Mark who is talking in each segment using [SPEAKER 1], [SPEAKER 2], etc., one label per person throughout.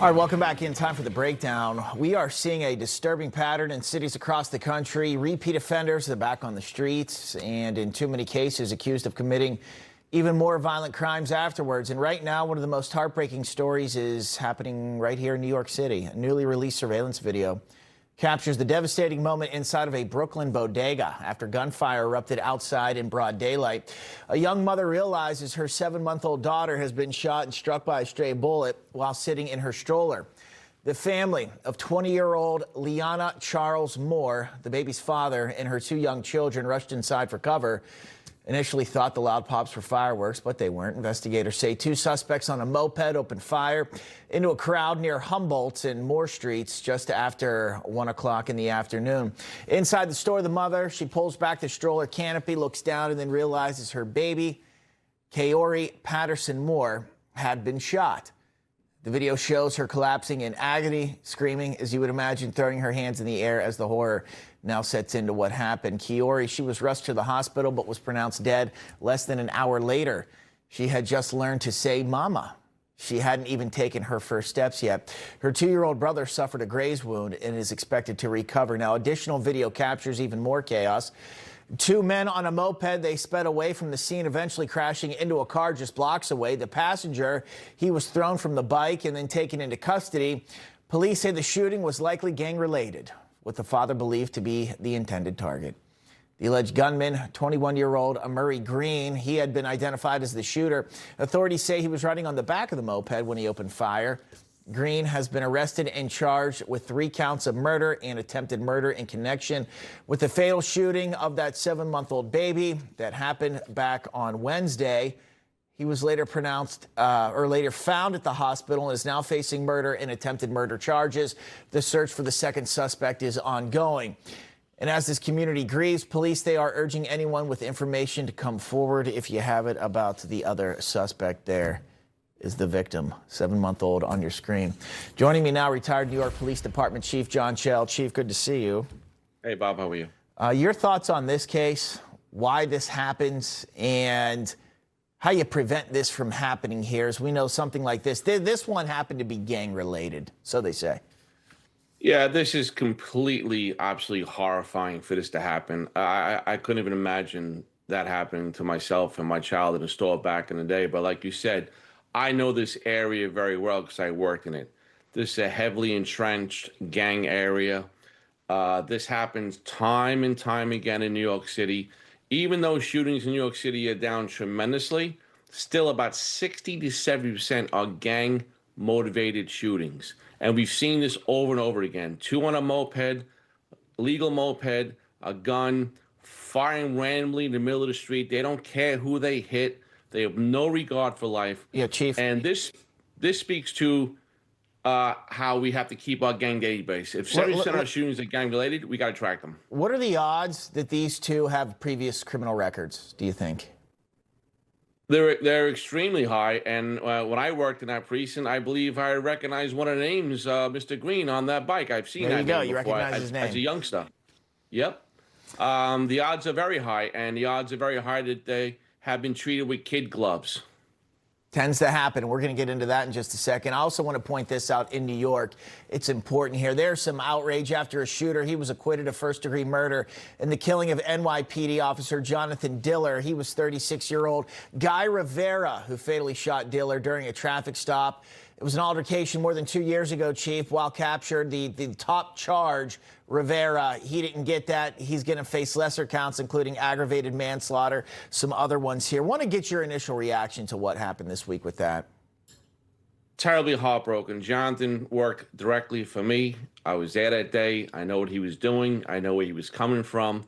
[SPEAKER 1] All right, welcome back in. Time for the breakdown. We are seeing a disturbing pattern in cities across the country. Repeat offenders are back on the streets and in too many cases accused of committing even more violent crimes afterwards. And right now, one of the most heartbreaking stories is happening right here in New York City. A newly released surveillance video captures the devastating moment inside of a Brooklyn bodega after gunfire erupted outside in broad daylight. A young mother realizes her 7-month-old daughter has been shot and struck by a stray bullet while sitting in her stroller. The family of 20-year-old Liana Charles Moore, the baby's father, and her 2 young children rushed inside for cover. Initially thought the loud pops were fireworks, but they weren't. Investigators say 2 suspects on a moped opened fire into a crowd near Humboldt and Moore Streets just after 1 o'clock in the afternoon. Inside the store, the mother, she pulls back the stroller canopy, looks down, and then realizes her baby, Kaori Patterson Moore, had been shot. The video shows her collapsing in agony, screaming, as you would imagine, throwing her hands in the air as the horror now sets into what happened. Kaori, she was rushed to the hospital but was pronounced dead less than an hour later. She had just learned to say mama. She hadn't even taken her first steps yet. Her 2-year-old brother suffered a graze wound and is expected to recover. Now, additional video captures even more chaos. 2 men on a moped, they sped away from the scene, eventually crashing into a car just blocks away. The passenger, he was thrown from the bike and then taken into custody. Police say the shooting was likely gang-related, with the father believed to be the intended target. The alleged gunman, 21-year-old Murray Green, he had been identified as the shooter. Authorities say he was riding on the back of the moped when he opened fire. Green has been arrested and charged with 3 counts of murder and attempted murder in connection with the fatal shooting of that 7-month-old baby that happened back on Wednesday. He was later found at the hospital and is now facing murder and attempted murder charges. The search for the second suspect is ongoing. And as this community grieves, police, they are urging anyone with information to come forward if you have it about the other suspect. There is the victim, 7-month-old on your screen. Joining me now, retired New York Police Department Chief John Chell. Chief, good to see you.
[SPEAKER 2] Hey, Bob, how are you?
[SPEAKER 1] Your thoughts on this case, why this happens, and how you prevent this from happening here, as we know something like this. This one happened to be gang-related, so they say.
[SPEAKER 2] Yeah, this is completely, absolutely horrifying for this to happen. I couldn't even imagine that happening to myself and my child in a store back in the day. But like you said, I know this area very well because I worked in it. This is a heavily entrenched gang area. This happens time and time again in New York City. Even though shootings in New York City are down tremendously, still about 60 to 70% are gang-motivated shootings. And we've seen this over and over again. 2 on a moped, legal moped, a gun, firing randomly in the middle of the street. They don't care who they hit. They have no regard for life.
[SPEAKER 1] Yeah, Chief.
[SPEAKER 2] And this speaks to how we have to keep our gang database. If 70% of our shootings are gang-related, we got to track them.
[SPEAKER 1] What are the odds that these 2 have previous criminal records, do you think?
[SPEAKER 2] They're extremely high. And when I worked in that precinct, I believe I recognized one of the names, Mr. Green, on that bike. I've seen that name
[SPEAKER 1] you
[SPEAKER 2] before
[SPEAKER 1] recognize his name.
[SPEAKER 2] as a youngster. Yep. The odds are very high, and the odds are very high that they have been treated with kid gloves.
[SPEAKER 1] Tends to happen. We're going to get into that in just a second. I also want to point this out in New York. It's important here. There's some outrage after a shooter. He was acquitted of first-degree murder in the killing of NYPD officer Jonathan Diller. He was 36-year-old Guy Rivera, who fatally shot Diller during a traffic stop. It was an altercation more than 2 years ago, Chief. While captured, the top charge, Rivera, he didn't get that. He's going to face lesser counts, including aggravated manslaughter, some other ones here. Want to get your initial reaction to what happened this week with that.
[SPEAKER 2] Terribly heartbroken. Jonathan worked directly for me. I was there that day. I know what he was doing. I know where he was coming from.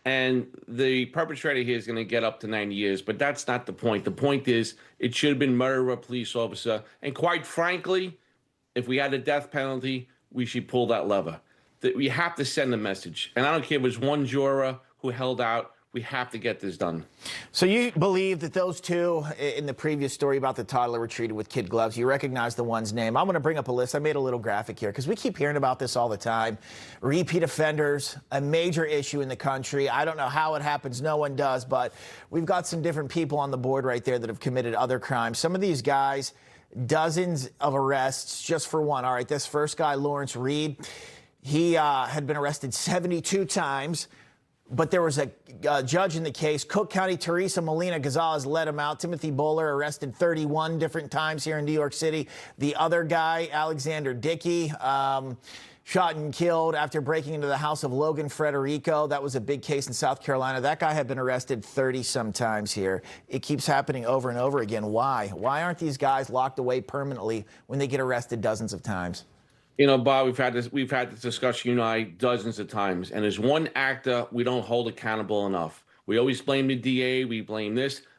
[SPEAKER 2] And the perpetrator here is going to get up to 9 years, but that's not the point. The point is it should have been murder of a police officer. And quite frankly, if we had a death penalty, we should pull that lever. That we have to send a message. And I don't care if it was one juror who held out. We have to get this done.
[SPEAKER 1] So you believe that those 2 in the previous story about the toddler were treated with kid gloves. You recognize the one's name. I'm going to bring up a list. I made a little graphic here because we keep hearing about this all the time. Repeat offenders, a major issue in the country. I don't know how it happens. No one does. But we've got some different people on the board right there that have committed other crimes. Some of these guys, dozens of arrests just for one. All right, this first guy, Lawrence Reed, he had been arrested 72 times. But there was a judge in the case. Cook County Teresa Molina Gonzalez let him out. Timothy Bowler arrested 31 different times here in New York City. The other guy, Alexander Dickey, shot and killed after breaking into the house of Logan Frederico. That was a big case in South Carolina. That guy had been arrested 30-some times here. It keeps happening over and over again. Why? Why aren't these guys locked away permanently when they get arrested dozens of times?
[SPEAKER 2] You know, Bob, we've had this discussion, dozens of times, and there's one actor we don't hold accountable enough. We always blame the DA, we blame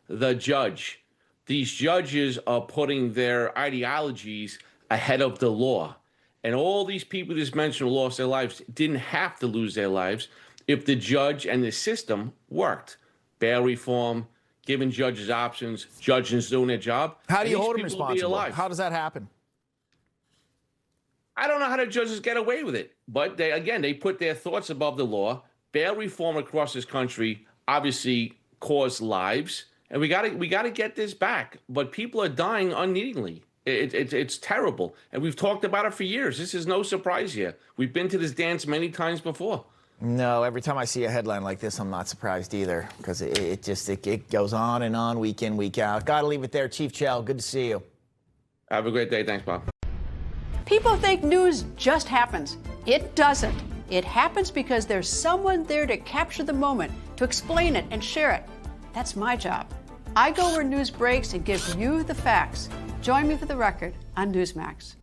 [SPEAKER 2] the judge. These judges are putting their ideologies ahead of the law. And all these people just mentioned who lost their lives didn't have to lose their lives if the judge and the system worked. Bail reform, giving judges options, judges doing their job.
[SPEAKER 1] How do you hold them responsible? How does that happen?
[SPEAKER 2] I don't know how the judges get away with it, but they put their thoughts above the law. Bail reform across this country obviously costs lives, and we got to get this back. But people are dying unneedingly. It's terrible, and we've talked about it for years. This is no surprise here. We've been to this dance many times before.
[SPEAKER 1] No, every time I see a headline like this, I'm not surprised either, because it goes on and on, week in, week out. Got to leave it there, Chief Chell. Good to see you.
[SPEAKER 2] Have a great day. Thanks, Bob.
[SPEAKER 3] People think news just happens. It doesn't. It happens because there's someone there to capture the moment, to explain it and share it. That's my job. I go where news breaks and give you the facts. Join me for The Record on Newsmax.